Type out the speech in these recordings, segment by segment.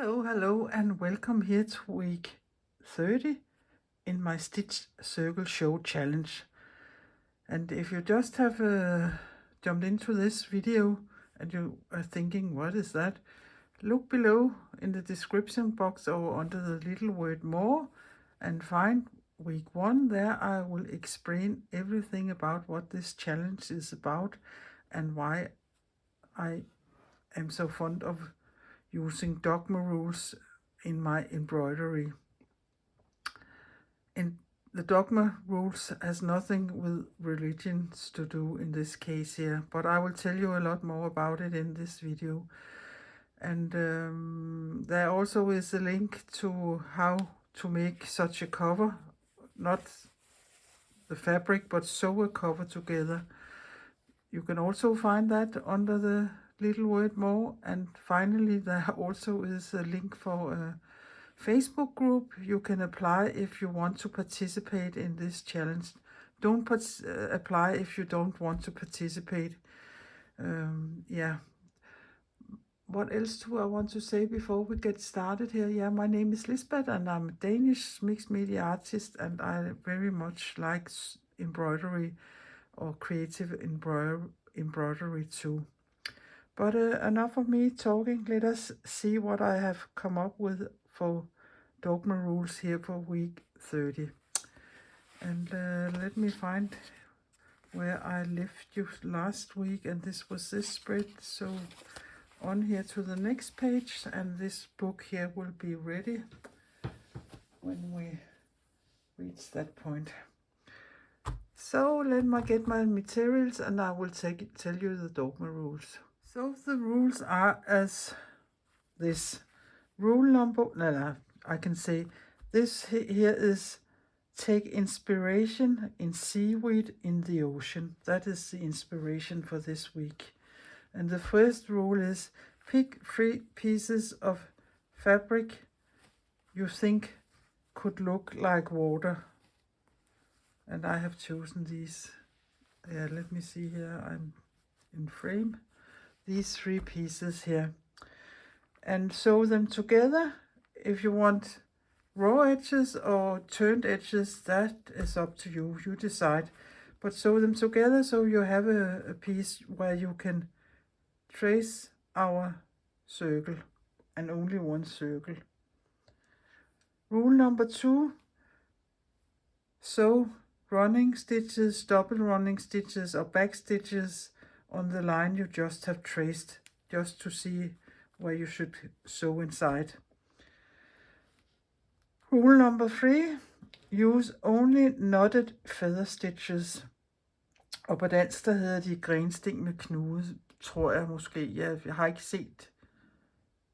Hello and welcome here to week 30 in my Stitch Circle Show challenge. And if you just have jumped into this video and you are thinking, what is that? Look below in the description box or under the little word more and find week 1. There I will explain everything about what this challenge is about and why I am so fond of using Dogma Rules in my embroidery. And the Dogma Rules has nothing with religions to do in this case here, but I will tell you a lot more about it in this video. And there also is a link to how to make such a cover, not the fabric, but sew a cover together. You can also find that under the little word more. And finally, there also is a link for a Facebook group you can apply if you want to participate in this challenge. Don't apply if you don't want to participate. Yeah. What else do I want to say before we get started here? Yeah, my name is Lisbeth and I'm a Danish mixed media artist, and I very much like embroidery or creative embroidery too. But enough of me talking. Let us see what I have come up with for Dogma Rules here for week 30. And let me find where I left you last week, and this was this spread. So on here to the next page, and this book here will be ready when we reach that point. So let me get my materials and I will tell you the Dogma Rules. So the rules are as this. Rule number, I can say this here is take inspiration in seaweed in the ocean. That is the inspiration for this week. And the first rule is pick 3 pieces of fabric you think could look like water. And I have chosen these. Yeah, let me see here. I'm in frame. These 3 pieces here. And sew them together. If you want raw edges or turned edges, that is up to you. You decide. But sew them together so you have a piece where you can trace our circle, and only one circle. Rule number 2, sew running stitches, double running stitches or back stitches on the line you just have traced, just to see where you should sew inside. Rule number 3, use only knotted feather stitches. Og på dansk, der hedder de grensting med knude, tror jeg måske. Jeg har ikke set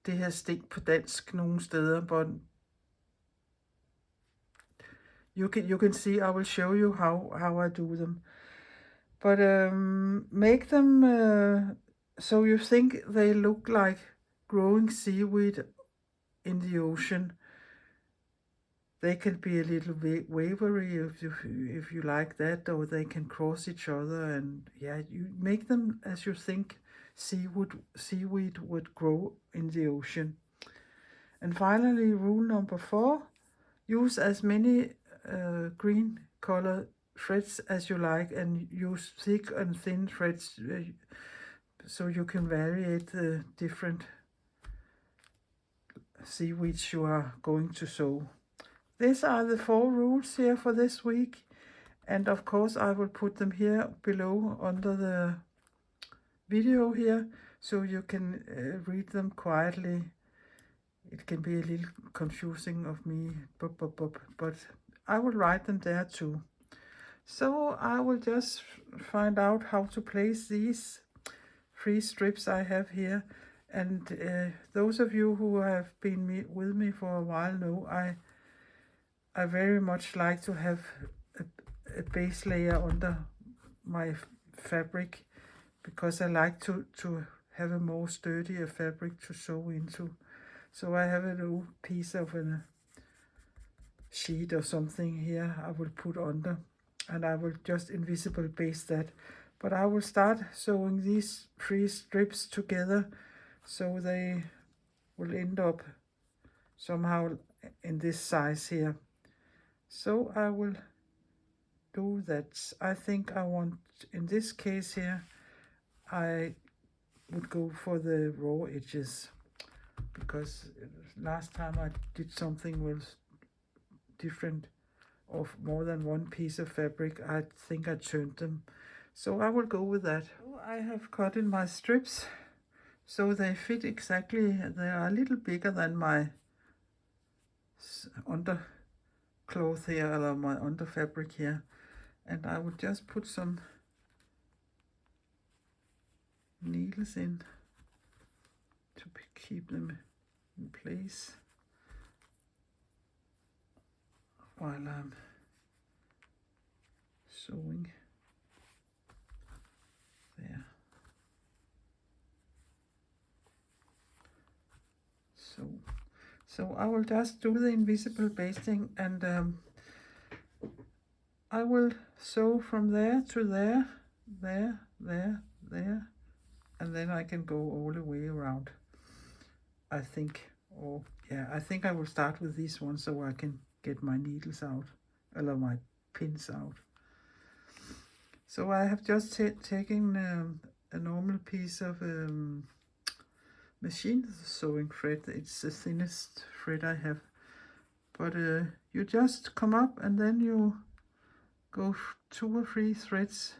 det her sting på dansk nogen steder, but you can see, I will show you how I do them. But make them so you think they look like growing seaweed in the ocean. They can be a little waverly if you like that, or they can cross each other, and yeah, you make them as you think seaweed would grow in the ocean. And finally, rule number 4, use as many green color threads as you like, and use thick and thin threads so you can vary the different seaweeds you are going to sew. These are the 4 rules here for this week, and of course I will put them here below under the video here so you can read them quietly. It can be a little confusing of me, but I will write them there too. So I will just find out how to place these 3 strips I have here. And those of you who have been with me for a while know I very much like to have a base layer under my fabric, because I like to have a more sturdier fabric to sew into. So I have a little piece of a sheet or something here I will put under, and I will just invisible baste that. But I will start sewing these 3 strips together so they will end up somehow in this size here. So I will do that. I think I want, in this case here, I would go for the raw edges, because last time I did something with different, of more than one piece of fabric, I think I turned them. So I will go with that. I have cut in my strips so they fit exactly. They are a little bigger than my undercloth here, or my under fabric here. And I will just put some needles in to keep them in place while I'm sewing there. So I will just do the invisible basting, and I will sew from there to there, there, and then I can go all the way around, I think. Or yeah, I think I will start with this one so I can get my needles out, or my pins out. So I have just taken a normal piece of machine sewing thread. It's the thinnest thread I have, but you just come up and then you go 2 or 3 threads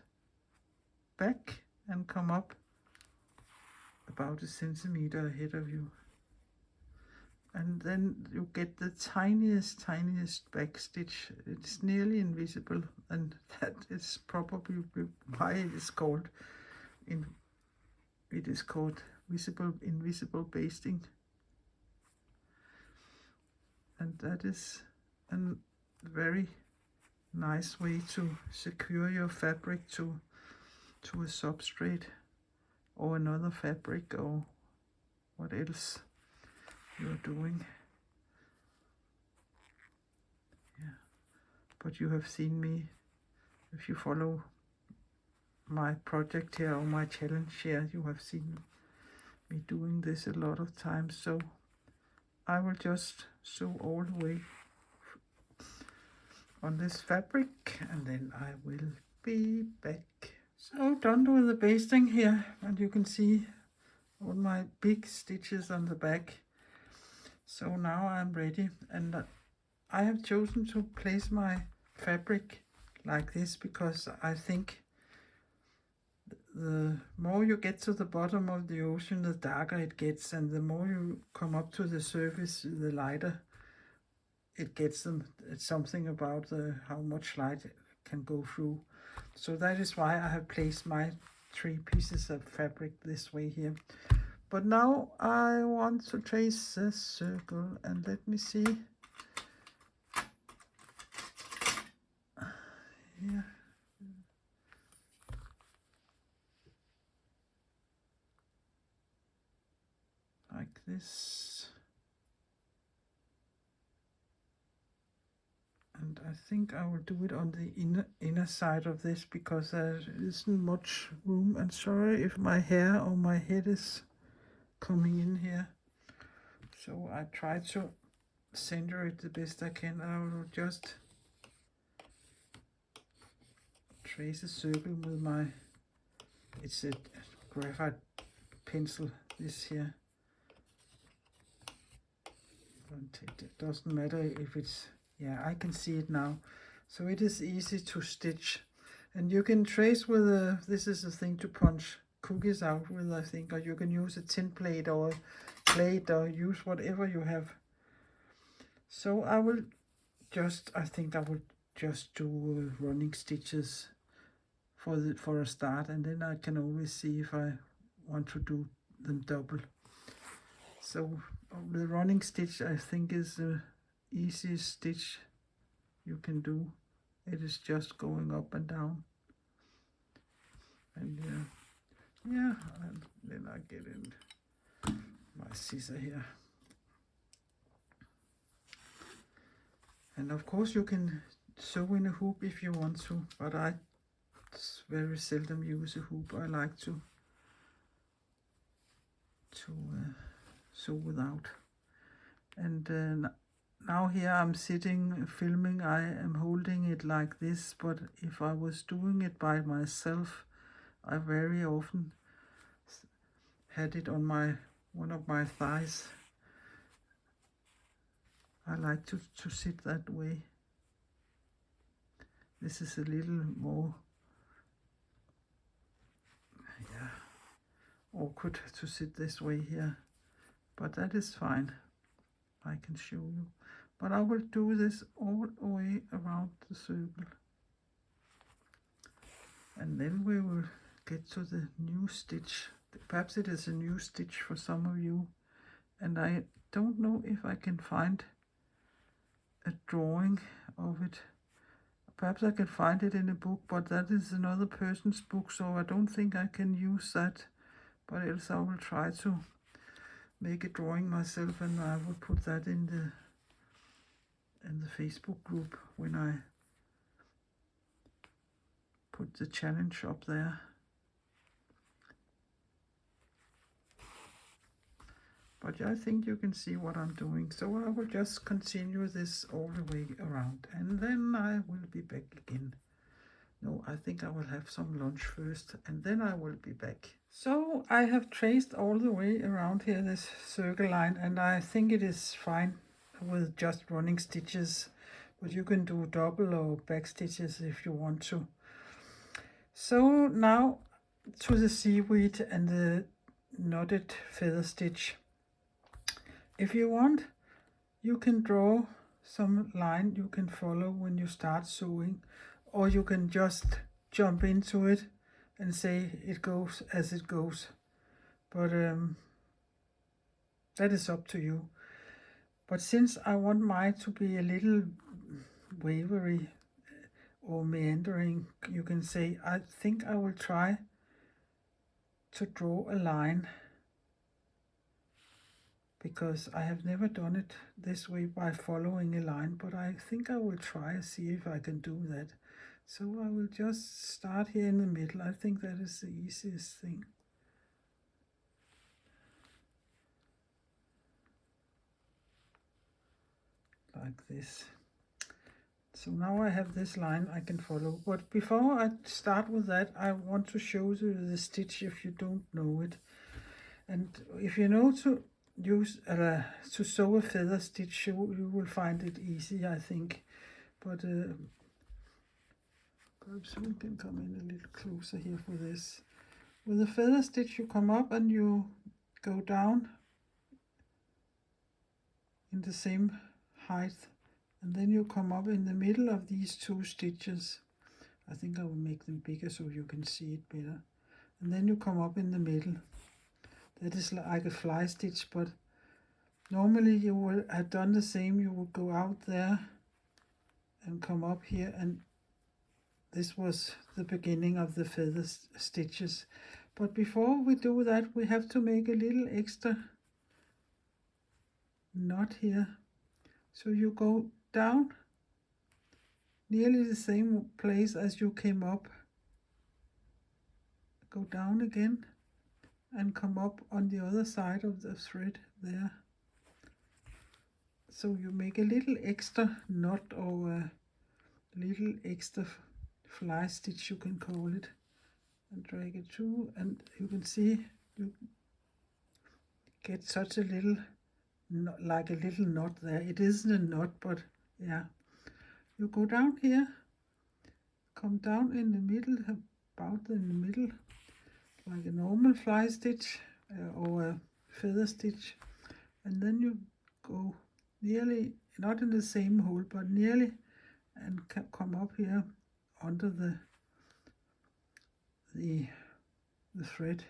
back and come up about a centimeter ahead of you, and then you get the tiniest back stitch. It's nearly invisible, and that is probably why it is called invisible basting. And that is a very nice way to secure your fabric to a substrate or another fabric, or what else you're doing. Yeah, but you have seen me, if you follow my project here or my challenge here, you have seen me doing this a lot of times. So I will just sew all the way on this fabric, and then I will be back. So done with the basting here, and you can see all my big stitches on the back. So now I'm ready, and I have chosen to place my fabric like this because I think the more you get to the bottom of the ocean, the darker it gets, and the more you come up to the surface, the lighter it gets them. It's something about how much light can go through. So that is why I have placed my 3 pieces of fabric this way here. But now I want to trace a circle, and let me see. Here. Like this. And I think I will do it on the inner side of this, because there isn't much room. And sorry if my hair or my head is coming in here. So I try to center it the best I can. I will just trace a circle with my, it's a graphite pencil, this here. It doesn't matter if it's, yeah, I can see it now. So it is easy to stitch, and you can trace with a, this is a thing to punch cookies out with, I think, or you can use a tin plate or a plate, or use whatever you have. So I will just, I think I will just do running stitches for a start, and then I can always see if I want to do them double. So the running stitch, I think, is the easiest stitch you can do. It is just going up and down, and yeah, and then I get in my scissor here, and of course you can sew in a hoop if you want to, but I very seldom use a hoop. I like to sew without. And now here I'm sitting filming, I am holding it like this, but if I was doing it by myself, I very often had it on one of my thighs. I like to sit that way. This is a little more awkward to sit this way here, but that is fine. I can show you. But I will do this all the way around the circle. And then we will get to the new stitch. Perhaps it is a new stitch for some of you. And I don't know if I can find a drawing of it. Perhaps I can find it in a book, but that is another person's book, so I don't think I can use that. But else I will try to make a drawing myself, and I will put that in the Facebook group when I put the challenge up there. But I think you can see what I'm doing. So I will just continue this all the way around, and then I will be back again. No, I think I will have some lunch first, and then I will be back. So I have traced all the way around here this circle line, and I think it is fine with just running stitches, but you can do double or back stitches if you want to. So now to the seaweed and the knotted feather stitch. If you want, you can draw some line you can follow when you start sewing, or you can just jump into it and say it goes as it goes. But that is up to you. But since I want mine to be a little wavery or meandering, you can say, I think I will try to draw a line, because I have never done it this way by following a line, but I think I will try, see if I can do that. So I will just start here in the middle. I think that is the easiest thing. Like this. So now I have this line I can follow. But before I start with that, I want to show you the stitch if you don't know it. And if you know to use to sew a feather stitch, you will find it easy, I think. But perhaps we can come in a little closer here for this. With a feather stitch, you come up and you go down in the same height, and then you come up in the middle of these two stitches. I think I will make them bigger so you can see it better. And then you come up in the middle. That is like a fly stitch, but normally you would have done the same. You would go out there and come up here, and this was the beginning of the feather stitches. But before we do that, we have to make a little extra knot here. So you go down nearly the same place as you came up. Go down again and come up on the other side of the thread there. So you make a little extra knot, or a little extra fly stitch, you can call it, and drag it through, and you can see you get such a little, like a little knot there. It isn't a knot, but yeah. You go down here, come down in the middle, about in the middle, like a normal fly stitch or a feather stitch, and then you go nearly, not in the same hole, but nearly, and come up here under the thread,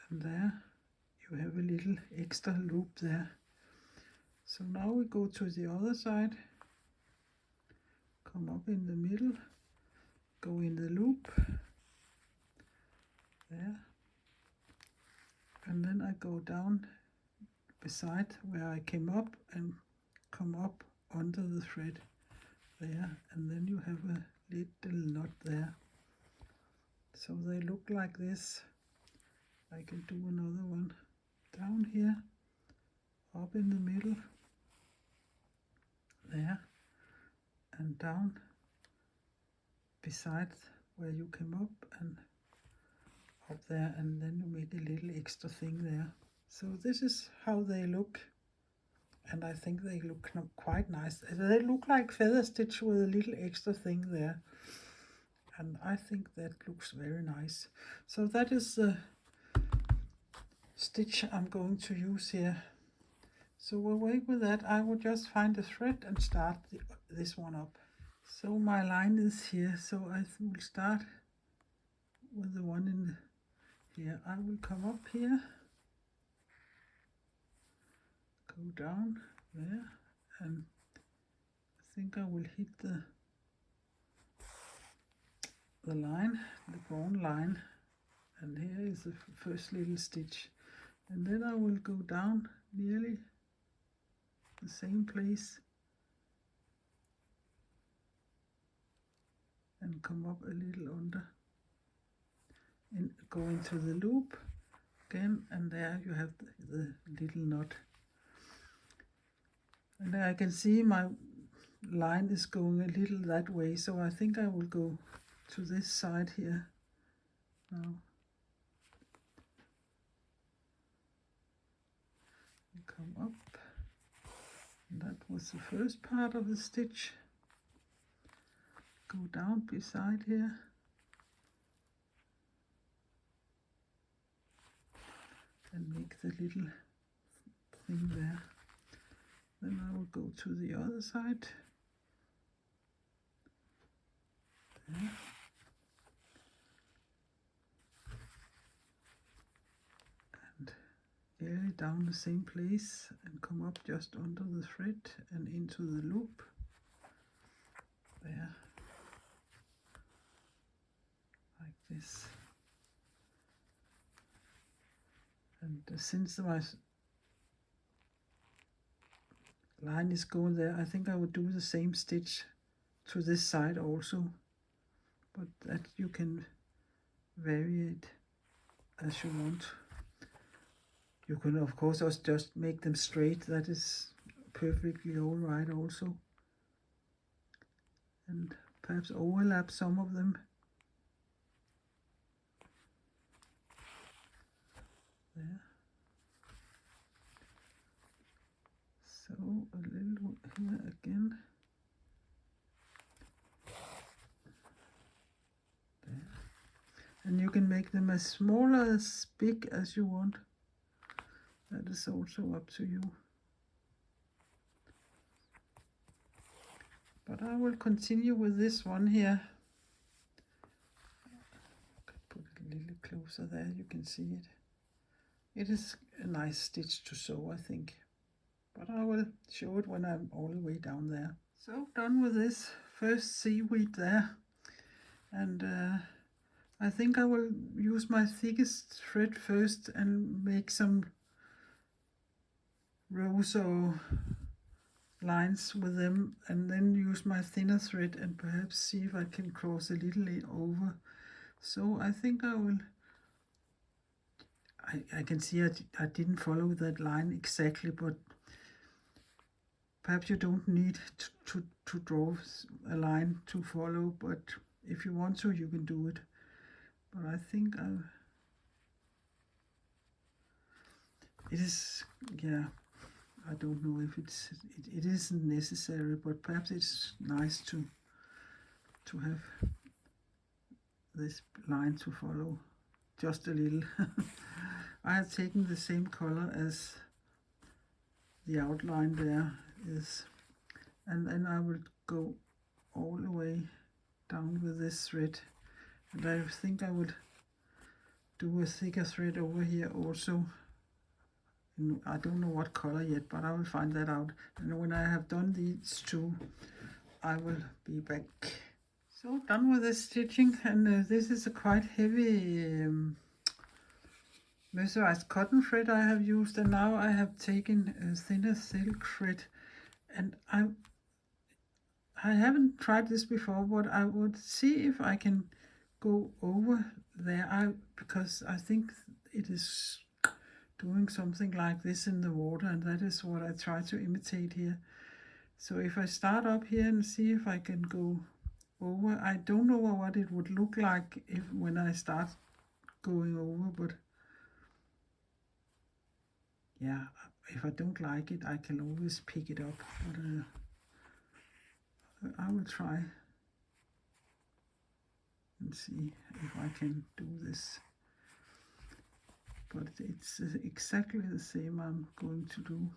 and there you have a little extra loop there. So now we go to the other side, come up in the middle, go in the loop there, and then I go down beside where I came up and come up under the thread there, and then you have a little knot there. So they look like this. I can do another one down here up in the middle there, and down beside where you came up and up there, and then you made a little extra thing there. So this is how they look, and I think they look quite nice. They look like feather stitch with a little extra thing there, and I think that looks very nice. So that is the stitch I'm going to use here. So away with that, I will just find a thread and start this one up. So my line is here, so I will start with the one in here. I will come up here, go down there, and I think I will hit the line, the brown line, and here is the first little stitch, and then I will go down nearly the same place and come up a little under and go into the loop again, and there you have the little knot. And I can see my line is going a little that way, so I think I will go to this side here now. And come up. And that was the first part of the stitch. Go down beside here. And make the little thing there. Then I will go to the other side. There. And nearly down the same place and come up just under the thread and into the loop. There. Like this. And since my line is going there, I think I would do the same stitch to this side also, but that you can vary it as you want. You can of course also just make them straight, that is perfectly all right also, and perhaps overlap some of them. There. So a little here again. There. And you can make them as small or as big as you want. That is also up to you. But I will continue with this one here. Put it a little closer there, you can see it. It is a nice stitch to sew, I think, but I will show it when I'm all the way down there. So done with this first seaweed there, and I think I will use my thickest thread first and make some rows or lines with them, and then use my thinner thread and perhaps see if I can cross a little over. So I think I will. I can see I didn't follow that line exactly, but perhaps you don't need to draw a line to follow, but if you want to, you can do it. But I think it is, yeah, I don't know if it isn't necessary, but perhaps it's nice to have this line to follow just a little. I have taken the same color as the outline there is, and then I will go all the way down with this thread, and I think I would do a thicker thread over here also. I don't know what color yet, but I will find that out, and when I have done these two, I will be back. So done with this stitching, and this is a quite heavy mercerized cotton thread I have used, and now I have taken a thinner silk thread, and I haven't tried this before, but I would see if I can go over there, because I think it is doing something like this in the water, and that is what I try to imitate here. So if I start up here and see if I can go over, I don't know what it would look like when I start going over, but yeah, if I don't like it, I can always pick it up, but I will try and see if I can do this. But it's exactly the same I'm going to do.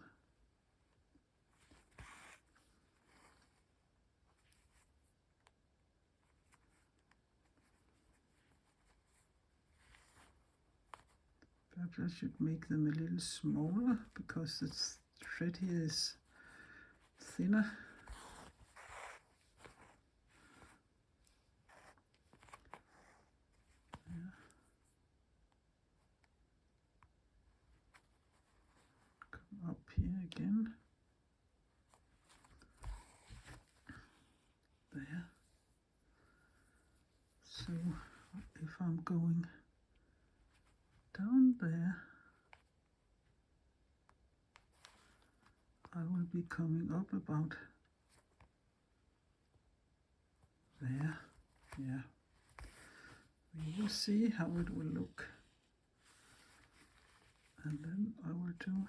Perhaps I should make them a little smaller because the thread here is thinner. Yeah. Come up here again. There. So if I'm going down there, I will be coming up about there. Yeah. We will see how it will look. And then I will do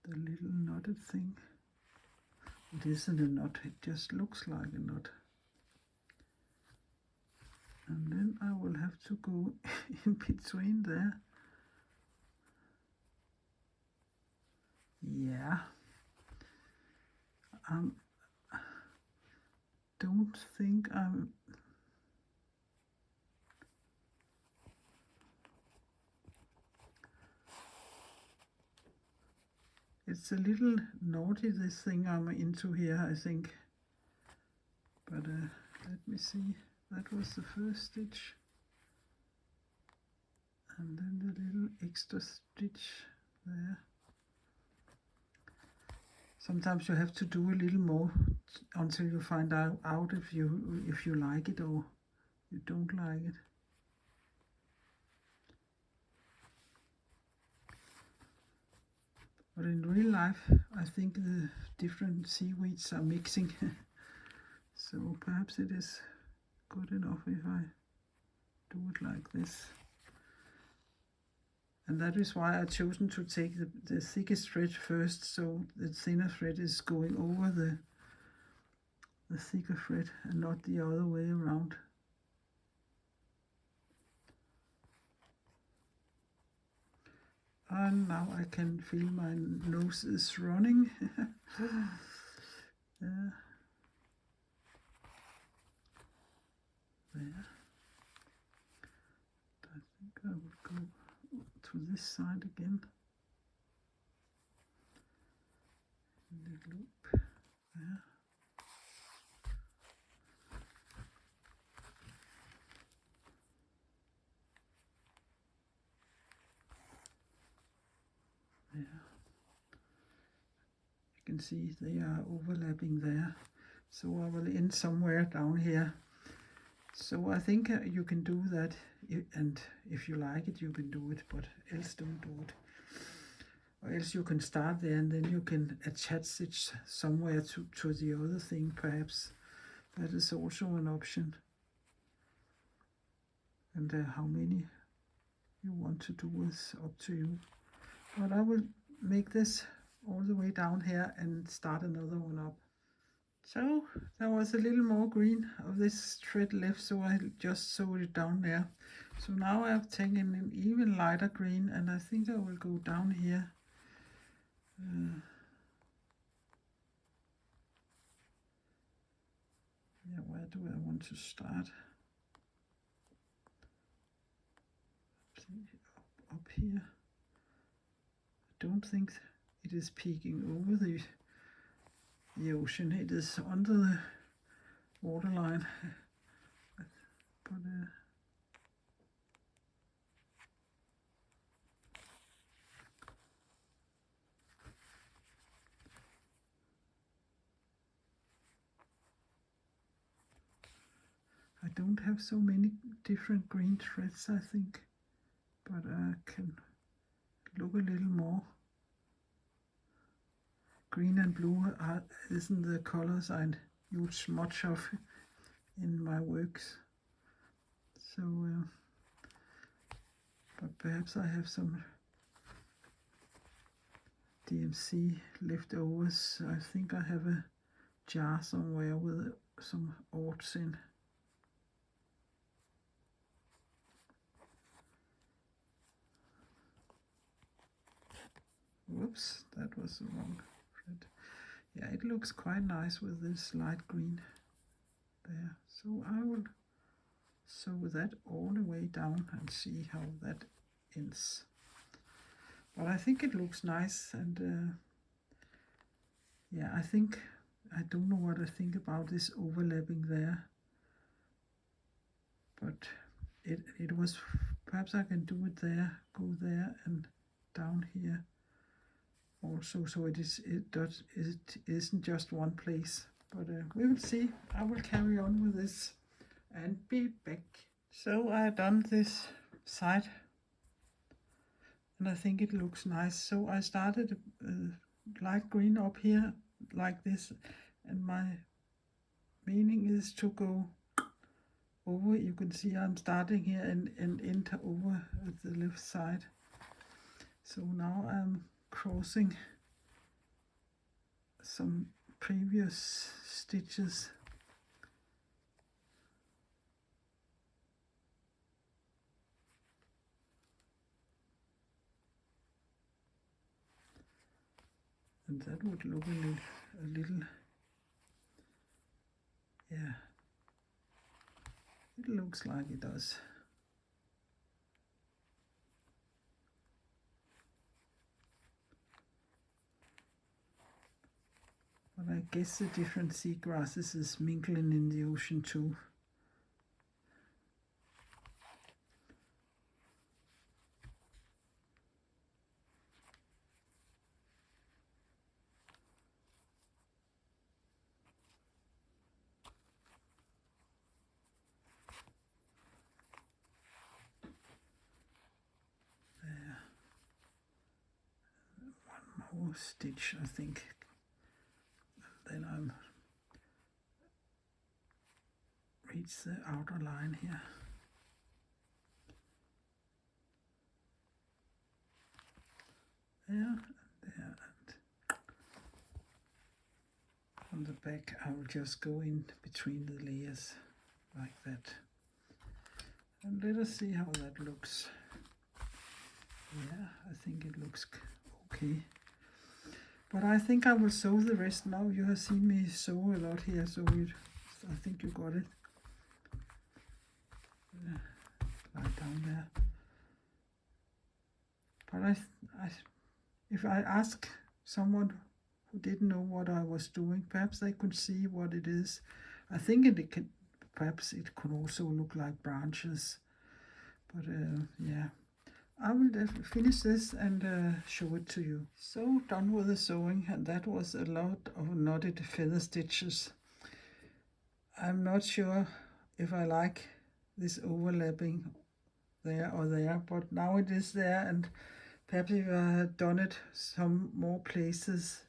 the little knotted thing. It isn't a knot, it just looks like a knot. And then I will have to go in between there. Yeah. Don't think I'm... It's a little naughty, this thing I'm into here, I think. But let me see. That was the first stitch. And then the little extra stitch there. Sometimes you have to do a little more until you find out if you like it or you don't like it. But in real life, I think the different seaweeds are mixing. So perhaps it is good enough if I do it like this. And that is why I've chosen to take the thickest thread first, so the thinner thread is going over the thicker thread and not the other way around. And now I can feel my nose is running. There. I think I will go to this side again. The loop there. There. You can see they are overlapping there. So I will end somewhere down here. So I think you can do that, and if you like it, you can do it, but else don't do it. Or else you can start there and then you can attach it somewhere to the other thing, perhaps. That is also an option. And how many you want to do is up to you. But I will make this all the way down here and start another one up. So there was a little more green of this thread left, so I just sewed it down there. So now I've taken an even lighter green, and I think I will go down here. Yeah, where do I want to start? Up here. I don't think it is peeking over the ocean. It is under the waterline. But I don't have so many different green threads, I think, but I can look a little more. Green and blue isn't the colors I use much of in my works. So, but perhaps I have some DMC leftovers. I think I have a jar somewhere with some orts in. Whoops, that was the wrong thread. Yeah, it looks quite nice with this light green there. So I will sew that all the way down and see how that ends. But I think it looks nice, and yeah, I don't know what I think about this overlapping there, but it was, perhaps I can do it there, go there and down here also, so it isn't just one place. But we will see. I will carry on with this and be back. So I have done this side, and I think it looks nice. So I started light green up here like this, and my meaning is to go over. You can see I'm starting here and end over at the left side. So now I'm crossing some previous stitches. And that would look a little, yeah, it looks like it does. But I guess the different seagrasses is mingling in the ocean too. There. One more stitch, I think. Then I'm reach the outer line here. There and there, and on the back I will just go in between the layers like that. And let us see how that looks. Yeah, I think it looks okay. But I think I will sew the rest now. You have seen me sew a lot here, so I think you got it. Right down there. But if I ask someone who didn't know what I was doing, perhaps they could see what it is. I think perhaps it could also look like branches. But yeah. I will finish this and show it to you. So done with the sewing, and that was a lot of knotted feather stitches. I'm not sure if I like this overlapping there or there, but now it is there, and perhaps if I had done it some more places,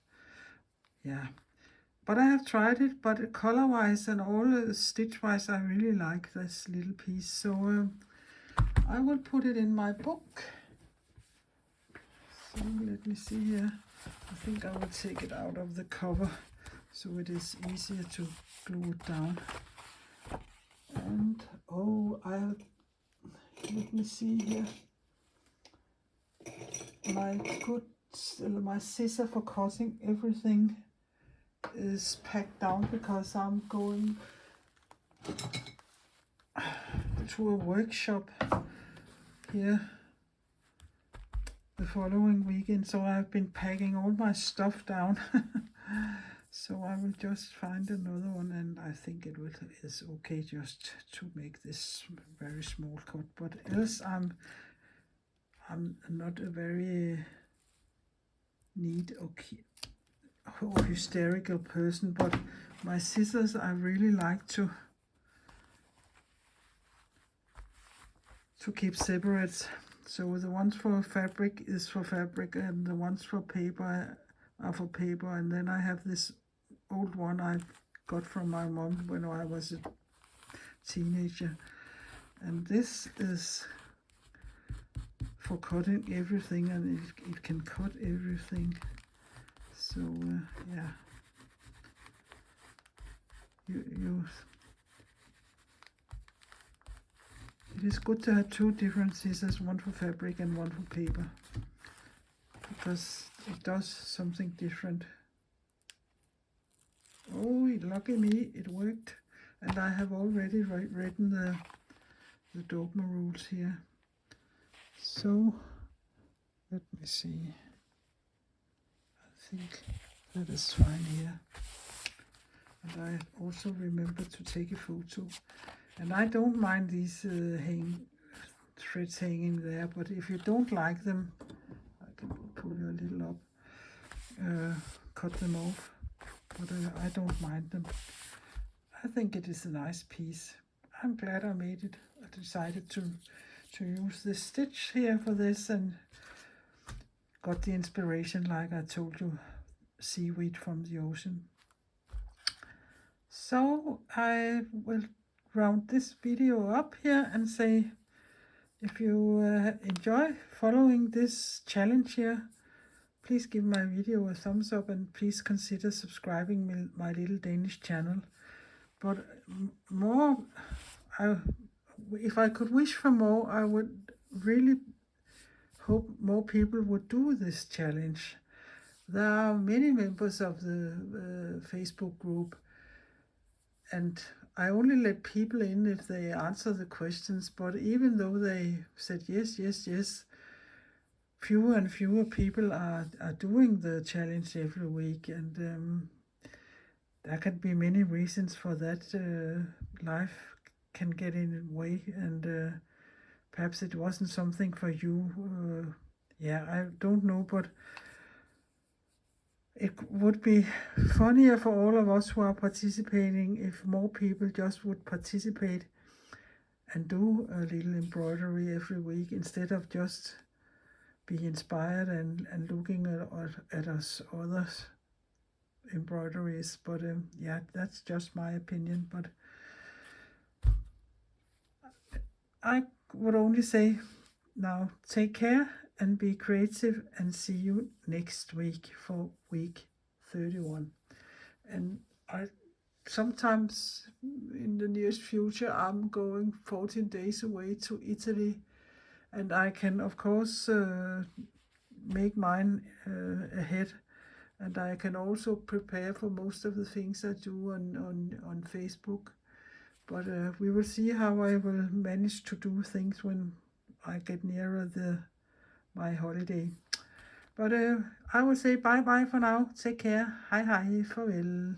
yeah. But I have tried it, but color-wise and all stitch-wise, I really like this little piece. So I will put it in my book. So let me see here. I think I will take it out of the cover so it is easier to glue it down. And oh, let me see here. My scissor for cutting everything is packed down because I'm going to a workshop here the following weekend, so I've been packing all my stuff down. So I will just find another one, and I think is okay just to make this very small cut. But else I'm not a very neat or hysterical person, but my scissors I really like to keep separate. So the ones for fabric is for fabric, and the ones for paper are for paper. And then I have this old one I got from my mom when I was a teenager. And this is for cutting everything, and it can cut everything. So yeah, it is good to have two different scissors, one for fabric and one for paper, because it does something different. Oh, lucky me, it worked. And I have already written the Dogma Rules here. So let me see. I think that is fine here. And I also remember to take a photo. And I don't mind these threads hanging there, but if you don't like them, I can pull you a little up, cut them off. But I don't mind them. I think it is a nice piece. I'm glad I made it. I decided to use this stitch here for this, and got the inspiration, like I told you, seaweed from the ocean. So I will round this video up here and say, if you enjoy following this challenge here, please give my video a thumbs up, and please consider subscribing my little Danish channel. But more, if I could wish for more, I would really hope more people would do this challenge. There are many members of the Facebook group, and I only let people in if they answer the questions. But even though they said yes, yes, yes, fewer and fewer people are doing the challenge every week, and there can be many reasons for that. Life can get in the way, and perhaps it wasn't something for you. Yeah, I don't know, but it would be funnier for all of us who are participating if more people just would participate and do a little embroidery every week, instead of just be inspired and looking at us others embroideries. But yeah, that's just my opinion. But I would only say, now take care and be creative, and see you next week for week 31. And sometimes in the nearest future I'm going 14 days away to Italy, and I can of course make mine ahead, and I can also prepare for most of the things I do on Facebook. But we will see how I will manage to do things when I get nearer my holiday. But I will say bye bye for now. Take care. Hej hej. Farvel.